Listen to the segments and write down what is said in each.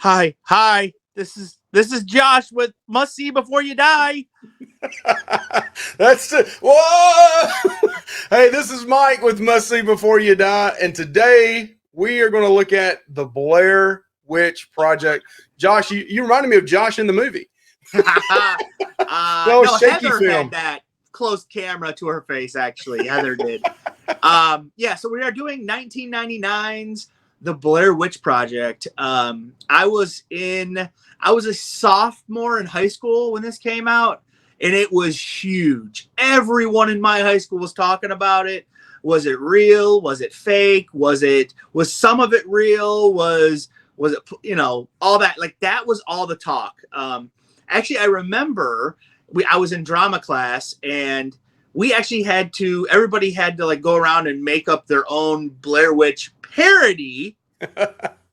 Hi. This is Josh with Must See Before You Die. That's the whoa. Hey, this is Mike with Must See Before You Die, and today we are going to look at the Blair Witch Project. Josh, you reminded me of Josh in the movie. No, No, shaky Heather film. had that close camera to her face. Actually, Heather did. Yeah. So we are doing 1999's The Blair Witch Project. I was a sophomore in high school when this came out, and it was huge. Everyone in my high school was talking about it. Was it real? Was it fake? Was some of it real? Was it, all that? Like, that was all the talk. Actually, I remember I was in drama class, and we actually everybody had to like go around and make up their own Blair Witch parody,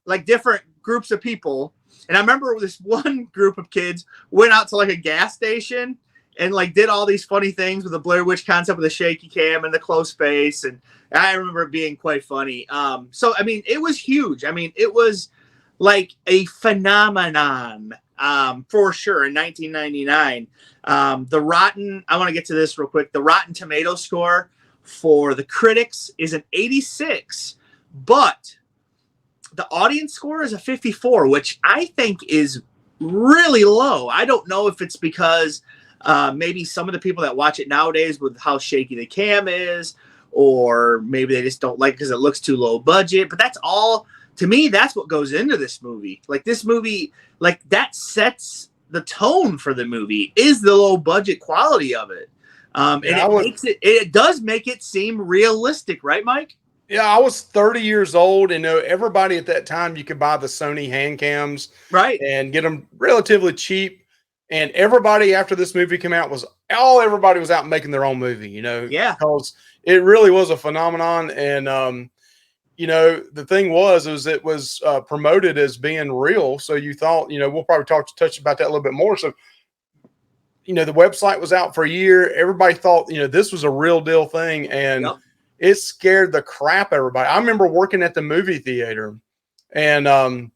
like different groups of people. And I remember this one group of kids went out to like a gas station and like did all these funny things with the Blair Witch concept with the shaky cam and the close face. And I remember it being quite funny. So, I mean, it was huge. I mean, it was like a phenomenon, for sure, in 1999. I want to get to this real quick. The Rotten Tomato score for the critics is an 86, but the audience score is a 54, which I think is really low. I don't know if it's because maybe some of the people that watch it nowadays with how shaky the cam is, or maybe they just don't like it because it looks too low budget. But that's all, to me, that's what goes into this movie. Like, this movie, like, that sets the tone for the movie, is the low budget quality of it. And it does make it seem realistic, right, Mike? Yeah, I was 30 years old, and everybody at that time, you could buy the Sony hand cams, right, and get them relatively cheap. And everybody after this movie came out everybody was out making their own movie, yeah, because it really was a phenomenon. And the thing was it was promoted as being real, so you thought, we'll probably touch about that a little bit more. So, the website was out for a year. Everybody thought, this was a real deal thing, and yep. It scared the crap out of everybody. I remember working at the movie theater, and no.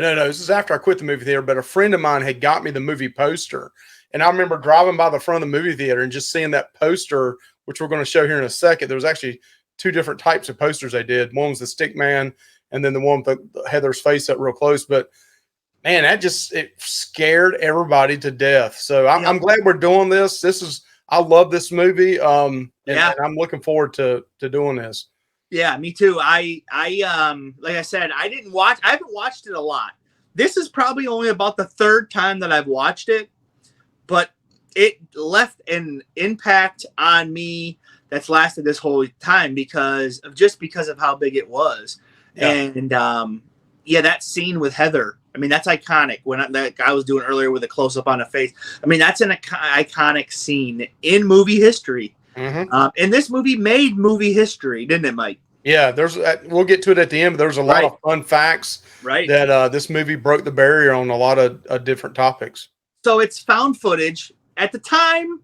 This is after I quit the movie theater, but a friend of mine had got me the movie poster. And I remember driving by the front of the movie theater and just seeing that poster, which we're going to show here in a second. There was actually two different types of posters they did. One was the stick man, and then the one with Heather's face up real close. But man, it scared everybody to death. So I'm glad we're doing this. I love this movie. And I'm looking forward to doing this. Yeah, me too. I like I said, I haven't watched it a lot. This is probably only about the third time that I've watched it, but it left an impact on me that's lasted this whole time because of how big it was. Yeah. And that scene with Heather, I mean, that's iconic. When that guy was doing earlier with a close up on the face, I mean, that's an iconic scene in movie history. Mm-hmm. And this movie made movie history, didn't it, Mike? Yeah, we'll get to it at the end, but there's a lot of fun facts that this movie broke the barrier on a lot of different topics. So it's found footage. At the time,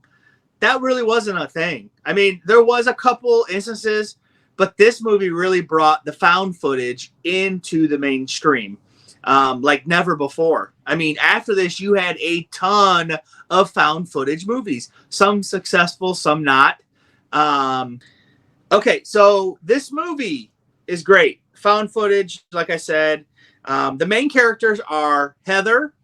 that really wasn't a thing. I mean, there was a couple instances, but this movie really brought the found footage into the mainstream like never before. I mean, after this, you had a ton of found footage movies, some successful, some not. Okay, so this movie is great. Found footage, like I said. The main characters are Heather,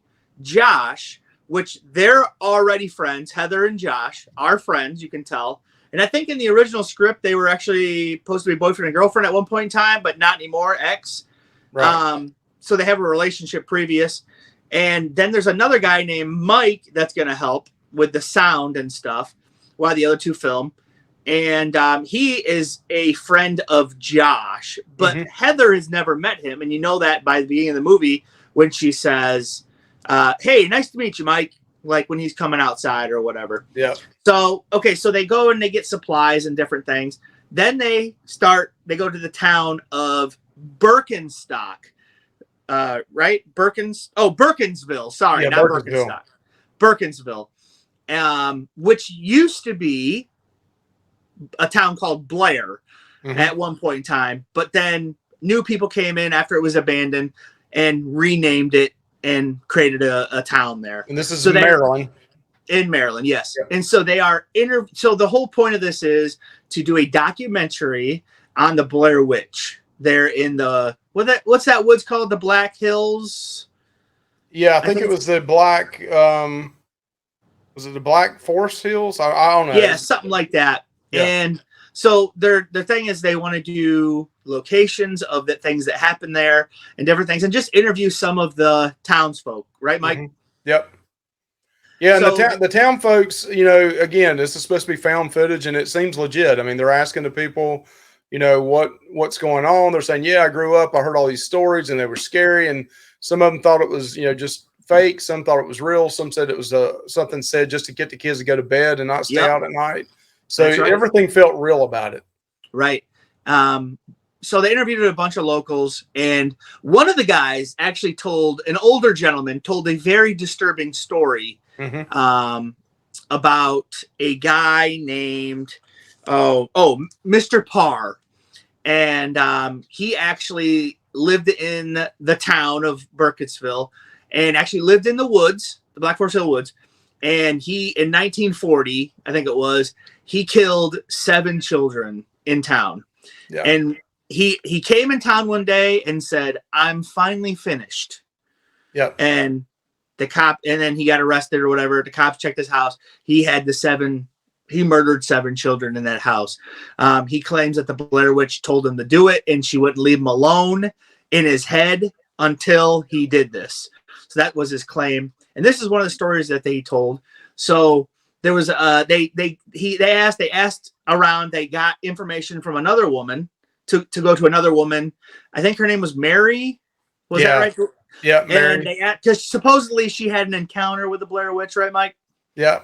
Josh, which they're already friends. Heather and Josh are friends, you can tell. And I think in the original script, they were actually supposed to be boyfriend and girlfriend at one point in time, but not anymore, ex. Right. So they have a relationship previous. And then there's another guy named Mike that's going to help with the sound and stuff while the other two film. And he is a friend of Josh, but Heather has never met him. And you know that by the beginning of the movie when she says, hey, nice to meet you, Mike. Like when he's coming outside or whatever. Yeah. So, okay, so they go and they get supplies and different things. Then they go to the town of Birkenstock, right? Burkensville. Sorry, not Birkenstock. Burkensville, which used to be a town called Blair at one point in time. But then new people came in after it was abandoned. and renamed it and created a town there. And this is So in Maryland. In Maryland, yes. Yep. And so they are so the whole point of this is to do a documentary on the Blair Witch. They're in the what's that woods called? The Black Hills? Yeah, I think it was the Black was it the Black Forest Hills? I don't know. Yeah, something like that. Yeah. And so their thing is they want to do locations of the things that happen there and different things and just interview some of the townsfolk, right, Mike? Mm-hmm. Yep. Yeah, So, and the town folks, you know, again, this is supposed to be found footage, and it seems legit. I mean, they're asking the people, you know, what's going on. They're saying, yeah, I grew up, I heard all these stories, and they were scary, and some of them thought it was, you know, just fake. Some thought it was real. Some said it was something said just to get the kids to go to bed and not stay out at night. So right. Everything felt real about it. Right. So they interviewed a bunch of locals, and one of the guys actually an older gentleman told a very disturbing story about a guy named Mr. Parr, and he actually lived in the town of Burkittsville, and actually lived in the woods, the Black Forest Hill woods, and he in 1940, I think it was, he killed 7 children in town. Yeah. And he came in town one day and said, "I'm finally finished." Yep. And then he got arrested or whatever. The cops checked his house. He murdered 7 children in that house. He claims that the Blair Witch told him to do it, and she wouldn't leave him alone in his head until he did this. So that was his claim. And this is one of the stories that they told. So there was they asked around, they got information from another woman to go to another woman. I think her name was Mary. Was that right? Yeah, Mary. And they because supposedly she had an encounter with the Blair Witch, right, Mike? Yeah.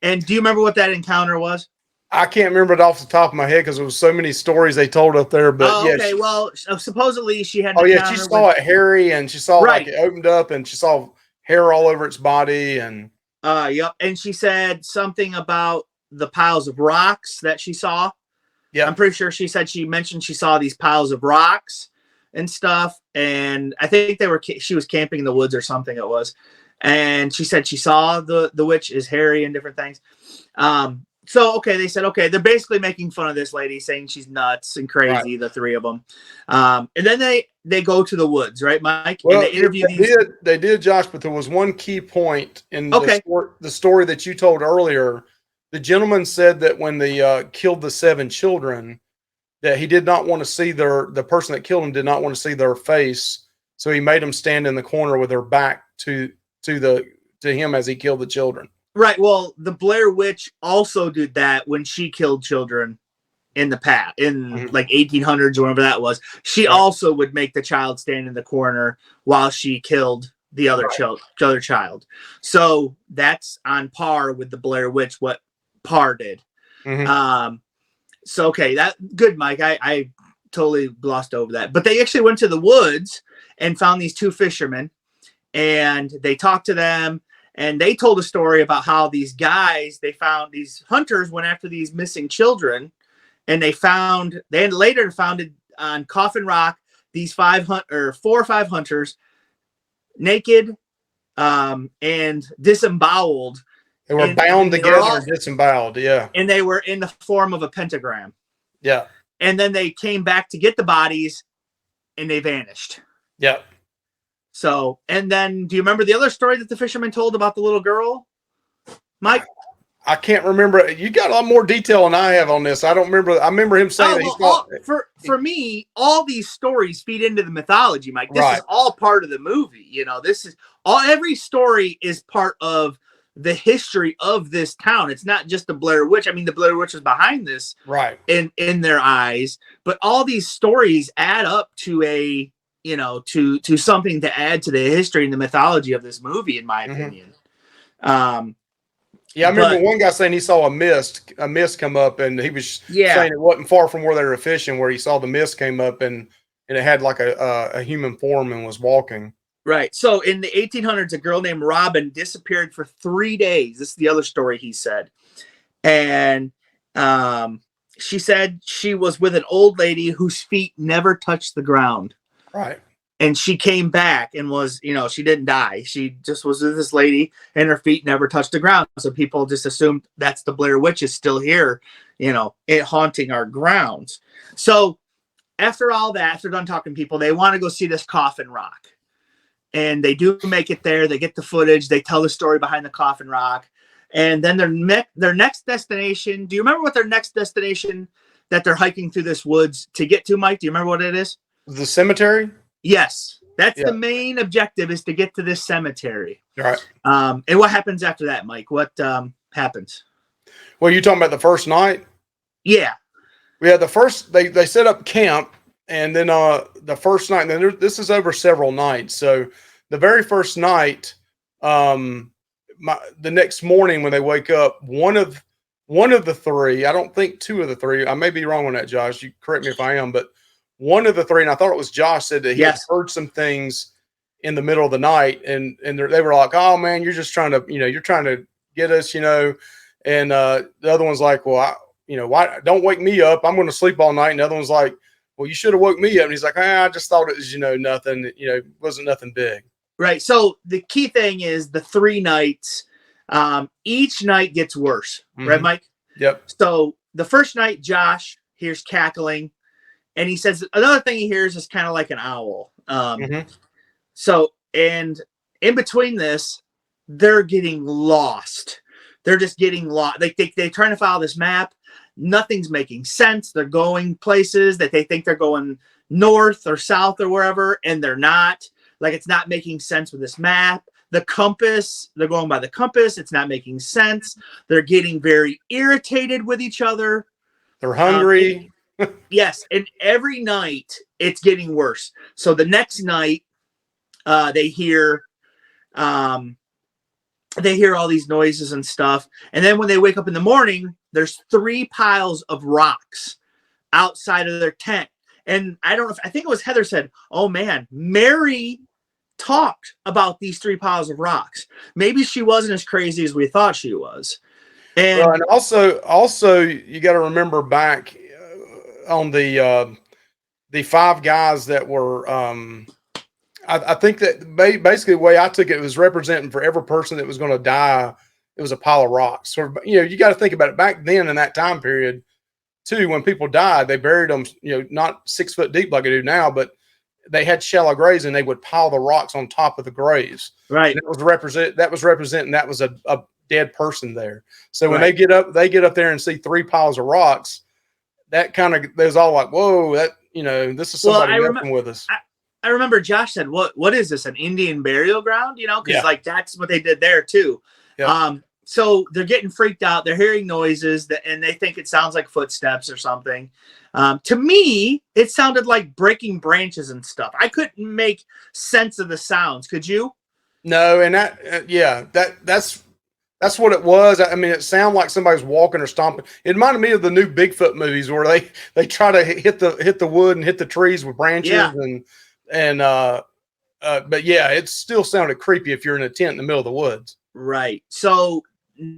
And do you remember what that encounter was? I can't remember it off the top of my head because there was so many stories they told up there. But okay. Well, supposedly she had. She saw it hairy, and she saw like it opened up, and she saw hair all over its body, and yep. And she said something about the piles of rocks that she saw. Yeah, I'm pretty sure she mentioned she saw these piles of rocks and stuff, and I think she was camping in the woods or something. It was, and she said she saw the witch is hairy and different things. So, okay, they said, okay, they're basically making fun of this lady, saying she's nuts and crazy, the 3 of them. And then they go to the woods, right, Mike? Well, and they interview they did, Josh, but there was one key point in the story that you told earlier. The gentleman said that when they killed the 7 children, that he did not want to see the person that killed them did not want to see their face. So he made them stand in the corner with their back to him as he killed the children. Right. Well, the Blair Witch also did that when she killed children in the past, in like 1800s or whatever that was. She also would make the child stand in the corner while she killed the other child. So that's on par with the Blair Witch, what Parr did. So, okay, that good, Mike. I totally glossed over that. But they actually went to the woods and found these 2 fishermen, and they talked to them. And they told a story about how these these hunters went after these missing children, and they later found on Coffin Rock these 4 or 5 hunters naked and disemboweled. They were bound together and disemboweled, yeah. And they were in the form of a pentagram. Yeah. And then they came back to get the bodies, and they vanished. Yeah. So, and then do you remember the other story that the fisherman told about the little girl, Mike? I can't remember. You got a lot more detail than I have on this. I don't remember. I remember him saying that he thought. For me, all these stories feed into the mythology, Mike. This is all part of the movie. You know, every story is part of the history of this town. It's not just the Blair Witch. I mean, the Blair Witch was behind this, right? In their eyes, but all these stories add up to to something to add to the history and the mythology of this movie, in my opinion. Yeah, I remember one guy saying he saw a mist come up, and he was saying it wasn't far from where they were fishing, where he saw the mist came up, and it had like a human form and was walking. Right. So in the 1800s, a girl named Robin disappeared for 3 days. This is the other story he said. And she said she was with an old lady whose feet never touched the ground. Right. and she came back and was, she didn't die. She just was with this lady and her feet never touched the ground. So people just assumed that's the Blair Witch is still here, it haunting our grounds. So after all that, after done talking to people, they want to go see this coffin rock. And they do make it there. They get the footage. They tell the story behind the coffin rock. And then their next destination, do you remember what their next destination that they're hiking through this woods to get to, Mike? Do you remember what it is? The cemetery? Yes. That's the main objective, is to get to this cemetery. All right. And what happens after that, Mike? What happens? Well, you talking about the first night? Yeah. We had the first, they set up camp, and then the first night, and then this is over several nights. So the very first night, the next morning when they wake up, one of the three, I don't think two of the three, I may be wrong on that, Josh, you correct me if I am, but one of the three, and I thought it was Josh, said that he had heard some things in the middle of the night, and they were like, "Oh man, you're just trying to, you're trying to get us, and the other one's like, "Well, why don't wake me up? I'm going to sleep all night." And the other one's like, "Well, you should have woke me up." And he's like, I just thought it was, nothing, it wasn't nothing big. Right. So the key thing is the 3 nights, each night gets worse. Mm-hmm. Right, Mike? Yep. So the first night, Josh hears cackling, and he says another thing he hears is kind of like an owl. So, and in between this, they're getting lost. They're just getting lost. They're trying to follow this map. Nothing's making sense. They're going places that they think they're going north or south or wherever, and they're not. Like, it's not making sense with this map. The compass, they're going by the compass. It's not making sense. They're getting very irritated with each other. They're hungry. Yes. And every night it's getting worse. So the next night, they hear all these noises and stuff. And then when they wake up in the morning, there's 3 piles of rocks outside of their tent. And I think it was Heather said, "Oh man, Mary talked about these 3 piles of rocks." Maybe she wasn't as crazy as we thought she was. And also you got to remember back on the 5 guys that were, I think that basically the way I took it was representing for every person that was going to die, it was a pile of rocks. So, you got to think about it back then in that time period too. When people died, they buried them, not 6 foot deep like they do now, but they had shallow graves, and they would pile the rocks on top of the graves. Right. And that was representing that was a dead person there. So when they get up there and see 3 piles of rocks, that kind of, there's all like, whoa, that, this is somebody messing with us. I remember Josh said, what is this, an Indian burial ground? Because like that's what they did there too. Yeah. So they're getting freaked out. They're hearing noises and they think it sounds like footsteps or something. To me, it sounded like breaking branches and stuff. I couldn't make sense of the sounds. Could you? No. And that's what it was. I mean, it sounded like somebody's walking or stomping. It reminded me of the new Bigfoot movies where they try to hit the wood and hit the trees with branches. Yeah. But yeah, it still sounded creepy if you're in a tent in the middle of the woods. Right. So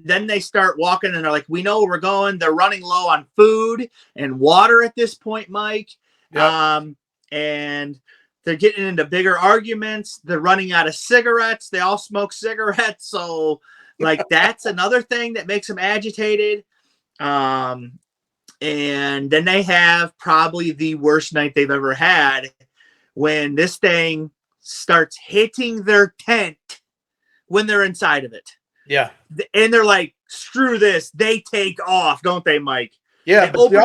then they start walking and they're like, we know where we're going. They're running low on food and water at this point, Mike. Yep. And they're getting into bigger arguments. They're running out of cigarettes. They all smoke cigarettes. So like, that's another thing that makes them agitated. And then they have probably the worst night they've ever had when this thing starts hitting their tent when they're inside of it. Yeah. And they're like, screw this. They take off, don't they, Mike? Yeah, but you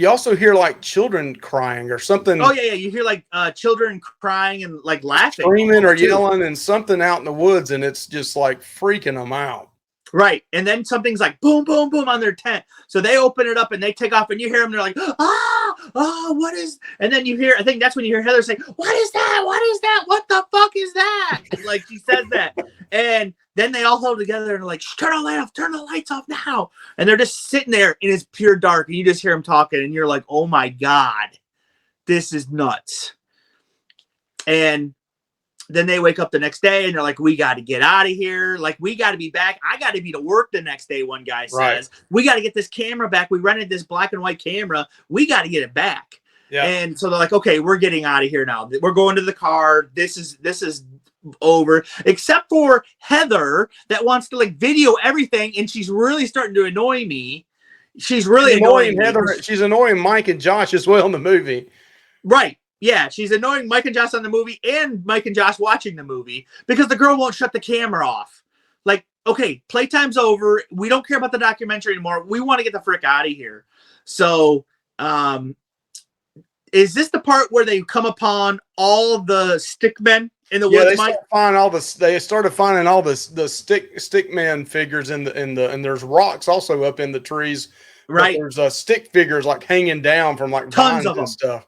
also hear like children crying or something. Oh yeah. You hear like children crying and like laughing. Screaming or yelling and something out in the woods, and it's just like freaking them out. Right. And then something's like boom, boom, boom on their tent. So they open it up and they take off and you hear them. They're like, what is, and then you hear, I think that's when you hear Heather say, what is that? What is that? What the fuck is that? Like she says that. And then they all hold together and are like, turn the lights off now. And they're just sitting there and it's pure dark. And you just hear them talking and you're like, oh my God, this is nuts. And then they wake up the next day and they're like, we got to get out of here. Like, we got to be back. I got to be to work the next day, one guy says. Right. We got to get this camera back. We rented this black and white camera. We got to get it back. Yeah. And so they're like, okay, we're getting out of here now. We're going to the car. This is over, except for Heather that wants to like video everything, and she's really starting to annoy me. She's really annoying Heather. She's annoying Mike and Josh as well in the movie. Right. Yeah, she's annoying Mike and Josh on the movie and Mike and Josh watching the movie because the girl won't shut the camera off. Like, okay, playtime's over. We don't care about the documentary anymore. We want to get the frick out of here. So, is this the part where they come upon all the stick men in the woods? They started finding all the stick man figures in the and there's rocks also up in the trees. Right. There's stick figures like hanging down from like tons of them and stuff.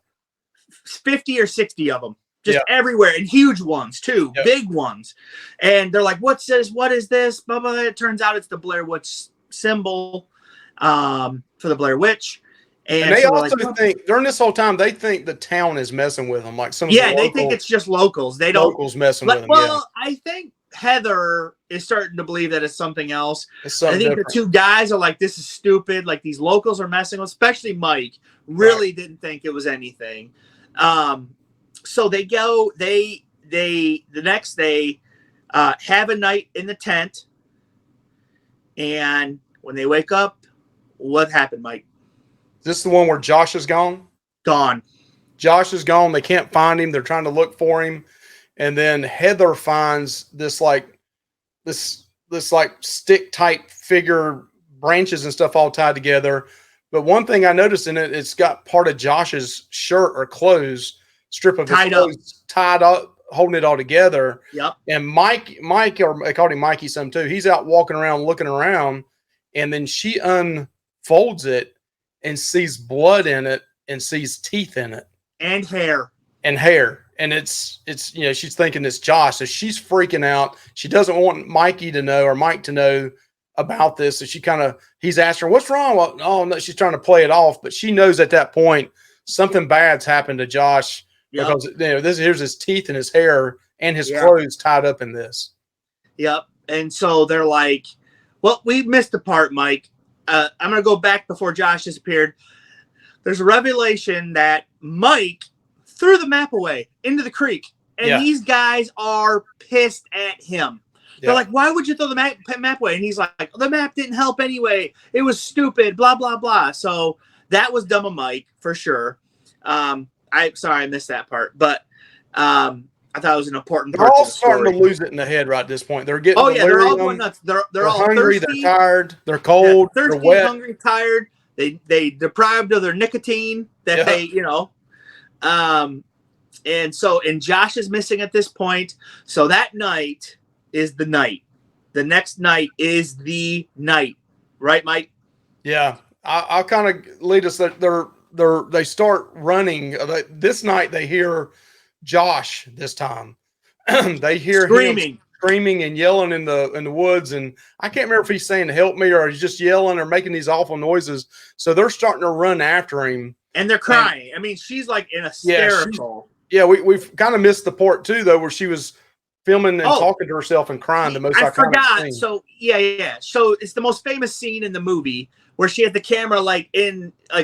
50 or 60 of them. Just everywhere, and huge ones too, big ones. And they're like, "What's this? What is this?" Blah blah. It turns out it's the Blair Witch symbol for the Blair Witch. And they so also think during this whole time they think the town is messing with them, like some of they think it's just locals. They don't messing with them. Well, I think Heather is starting to believe that it's something else. I think different. The two guys are like, "This is stupid." Like these locals are messing with. Especially Mike really didn't think it was anything. So they go. The next day have a night in the tent, and when they wake up, what happened, Mike? Is this the one where Josh is gone? Gone. Josh is gone. They can't find him. They're trying to look for him. And then Heather finds this stick type figure, branches and stuff all tied together. But one thing I noticed in it, it's got part of Josh's shirt or clothes, strip of his clothes tied up, holding it all together. Yep. And Mike, or they called him Mikey some too. He's out walking around, looking around, and then she unfolds it and sees blood in it and sees teeth in it and hair. And it's she's thinking it's Josh, so she's freaking out. She doesn't want Mikey to know or Mike to know about this. So he's asking her, "What's wrong?" Well, oh no, she's trying to play it off, but she knows at that point something bad's happened to Josh because here's his teeth and his hair and his clothes tied up in this. Yep. And so they're like, "Well, we missed the part, Mike. I'm going to go back before Josh disappeared." There's a revelation that Mike threw the map away into the creek, and these guys are pissed at him. They're like, "Why would you throw the map away?" And he's like, "The map didn't help anyway. It was stupid, blah, blah, blah." So that was dumb of Mike, for sure. I missed that part, but I thought it was an important part. They're all starting to lose it in the head right at this point. They're getting they're all going nuts. They're all hungry, thirsty, they're tired, they're cold, thirsty, they're wet. hungry, tired. They deprived of their nicotine that and Josh is missing at this point. So that night is the night. The next night is the night, right, Mike? Yeah, I'll kind of lead us. They start running. This night they hear Josh. This time they hear him screaming and yelling in the woods, and I can't remember if he's saying "help me" or he's just yelling or making these awful noises. So they're starting to run after him, and they're crying. I mean, she's like in hysterical. We've kind of missed the part too, though, where she was filming and talking to herself and crying. The most iconic scene. So So it's the most famous scene in the movie where she had the camera like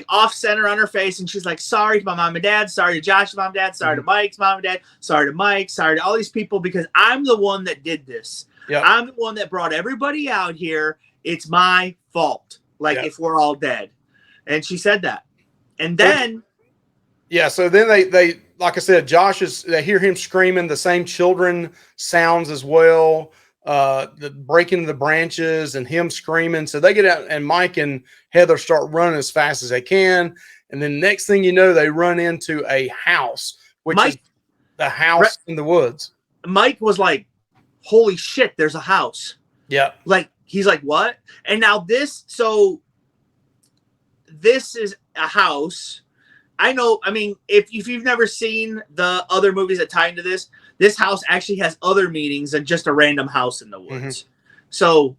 off center on her face, and she's like, "Sorry to my mom and dad, sorry to Josh's mom and dad, sorry to Mike's mom and dad, sorry to Mike, sorry to all these people because I'm the one that did this. Yep. I'm the one that brought everybody out here. It's my fault. If we're all dead." And she said that, and then so then they like I said, they hear him screaming the same children sounds as well. The breaking of the branches and him screaming. So they get out, and Mike and Heather start running as fast as they can. And then next thing you know, they run into a house, which is the house in the woods. Mike was like, "Holy shit, there's a house." Yeah. He's like, "What?" And now this is a house. I know. I mean, if you've never seen the other movies that tie into this house actually has other meanings than just a random house in the woods. Mm-hmm. So,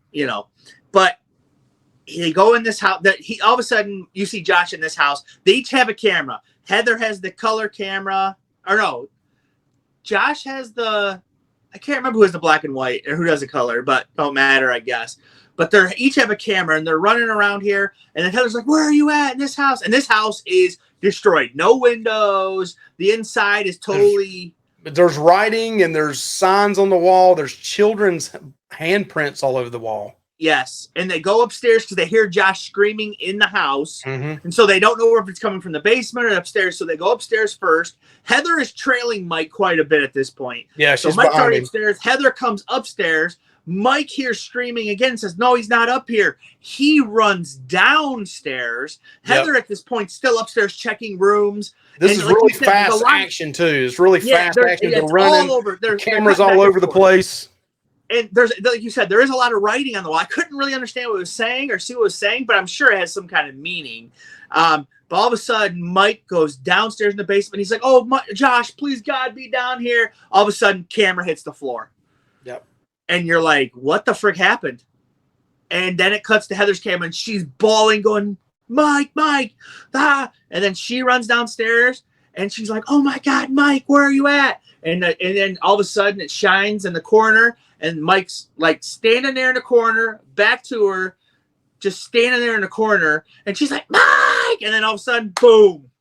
but they go in this house all of a sudden you see Josh in this house. They each have a camera. Heather has the color camera, or no, Josh has I can't remember who has the black and white or who does the color, but don't matter, I guess. But they each have a camera and they're running around here. And then Heather's like, "Where are you at in this house?" And this house is destroyed. No windows. The inside is totally. There's writing and there's signs on the wall. There's children's handprints all over the wall. Yes, and they go upstairs because they hear Josh screaming in the house, Mm-hmm. and so they don't know if it's coming from the basement or upstairs. So they go upstairs first. Heather is trailing Mike quite a bit at this point. Yeah, So she's Mike's behind already him. upstairs. Heather comes upstairs. Mike hears screaming again and says, "No, he's not up here." He runs downstairs. Heather at this point still upstairs checking rooms. This And is like really you said, fast the line- action too. It's really Yeah, fast action. They're it's running. all over. The cameras all over the place. And there's, like you said, there is a lot of writing on the wall. I couldn't really understand what it was saying or see what it was saying, but I'm sure it has some kind of meaning. But all of a sudden, Mike goes downstairs in the basement. He's like, "Oh, Josh, please, God, be down here." All of a sudden, camera hits the floor. Yep. And you're like, what the frick happened? And then it cuts to Heather's camera, and she's bawling, going, "Mike, Mike, ah!" And then she runs downstairs, and she's like, "Oh my God, Mike, where are you at?" And then all of a sudden, it shines in the corner. And Mike's like standing there in the corner, back to her, just standing there in the corner. And she's like, "Mike!" And then all of a sudden, boom,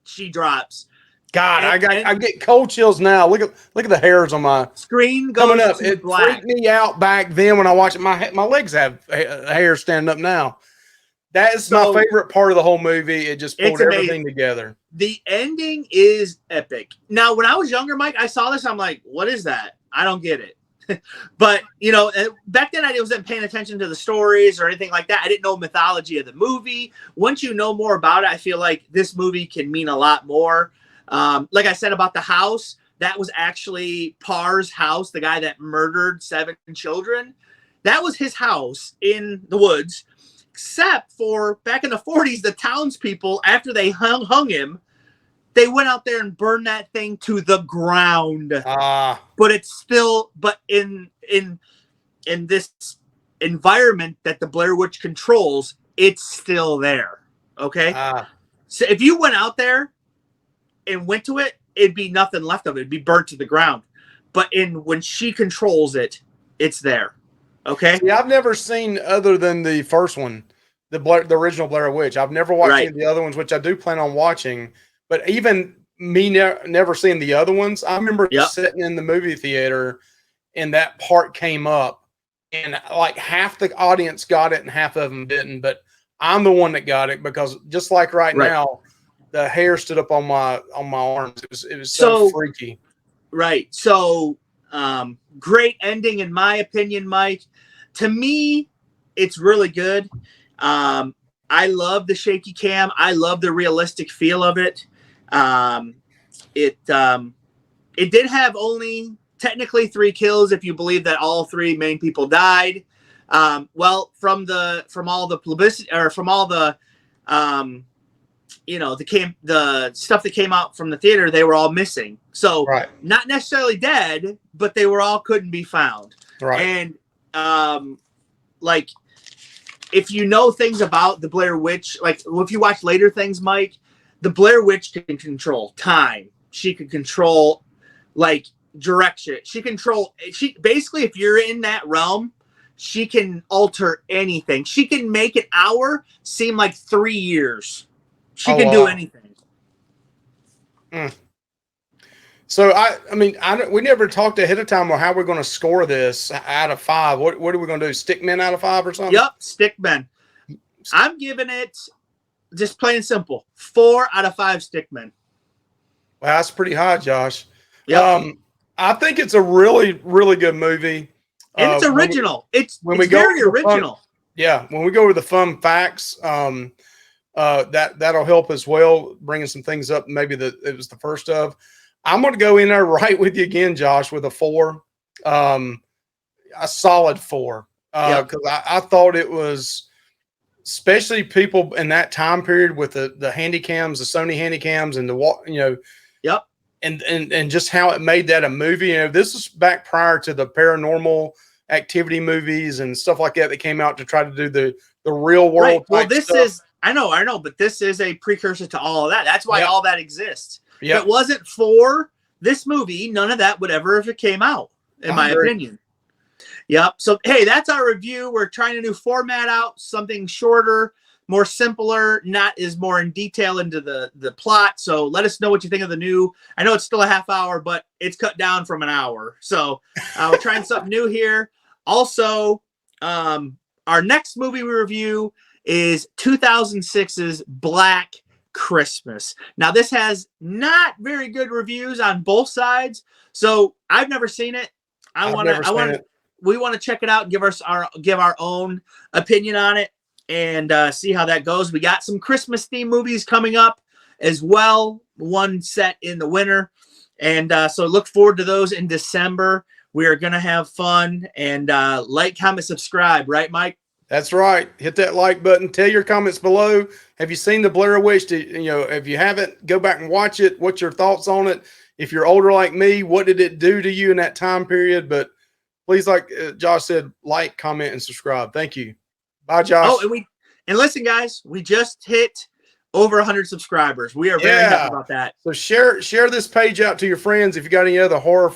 she drops. God, I get cold chills now. Look at the hairs on my Screen goes coming up. to It black. freaked me out back then when I watched it. My legs have hair standing up now. That is my favorite part of the whole movie. It just pulled everything together. The ending is epic. Now, when I was younger, Mike, I saw this. I'm like, what is that? I don't get it. But, you know, back then I wasn't paying attention to the stories or anything like that. I didn't know mythology of the movie. Once you know more about it, I feel like this movie can mean a lot more. Like I said about the house, that was actually Parr's house, the guy that murdered 7 children. That was his house in the woods, except for back in the 40s, the townspeople, after they hung him, they went out there and burned that thing to the ground. But it's still, but in this environment that the Blair Witch controls, it's still there. Okay. So if you went out there and went to it, it'd be nothing left of it. It'd be burnt to the ground. But when she controls it, it's there. Okay. Yeah, I've never seen other than the first one, the original Blair Witch. I've never watched any of the other ones, which I do plan on watching. But even me never seeing the other ones, I remember sitting in the movie theater and that part came up, and like half the audience got it and half of them didn't. But I'm the one that got it because just like right now, the hair stood up on my arms. It was so freaky. Right. So great ending in my opinion, Mike. To me, it's really good. I love the shaky cam. I love the realistic feel of it. It did have only technically 3 kills if you believe that all 3 main people died. Well, from all the publicity or from all the the stuff that came out from the theater, they were all missing. So not necessarily dead, but they were all couldn't be found. Right. And like if you know things about the Blair Witch, like if you watch later things, Mike, the Blair Witch can control time. She can control like direction. She basically, if you're in that realm, she can alter anything. She can make an hour seem like 3 years. She can do anything. So we never talked ahead of time on how we're going to score this out of 5. What are we going to do? Stickmen out of 5 or something? Yep, stickmen. I'm giving it just plain and simple 4 out of 5 stickmen. Wow, that's pretty high, Josh. Yep. I think it's a really, really good movie. And it's original. It's very original. When we go over the fun facts, that'll help as well, bringing some things up maybe that it was the first of. I'm going to go in there right with you again, Josh, with a 4, a solid 4, because I thought it was, especially people in that time period with the handy cams, the Sony handy cams, and and just how it made that a movie. This is back prior to the Paranormal Activity movies and stuff like that came out to try to do the real world. Right. Well, this is I know, but this is a precursor to all of that. That's why all that exists. If it wasn't for this movie, none of that would ever have came out, in my opinion. Yep. So, hey, that's our review. We're trying a new format out, something shorter, more simpler, not as more in detail into the plot. So let us know what you think of the new. I know it's still a half hour, but it's cut down from an hour. So we're trying something new here. Also, our next movie we review is 2006's Black Christmas. Now, this has not very good reviews on both sides, so I've never seen it. We want to check it out and give our own opinion on it and see how that goes. We got some Christmas themed movies coming up as well. One set in the winter, and so look forward to those in December. We are gonna have fun and like, comment, subscribe. Right, Mike? That's right. Hit that like button. Tell your comments below. Have you seen the Blair Witch? If you haven't, go back and watch it. What's your thoughts on it? If you're older like me, what did it do to you in that time period? But please, like Josh said, like, comment, and subscribe. Thank you. Bye, Josh. Oh, and listen, guys, we just hit over 100 subscribers. We are very happy about that. So share this page out to your friends. If you got any other horror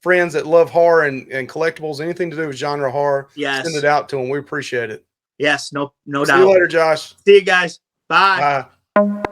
friends that love horror and collectibles, anything to do with genre horror, yes, send it out to them. We appreciate it. Yes, no doubt. See you later, Josh. See you guys. Bye. Bye.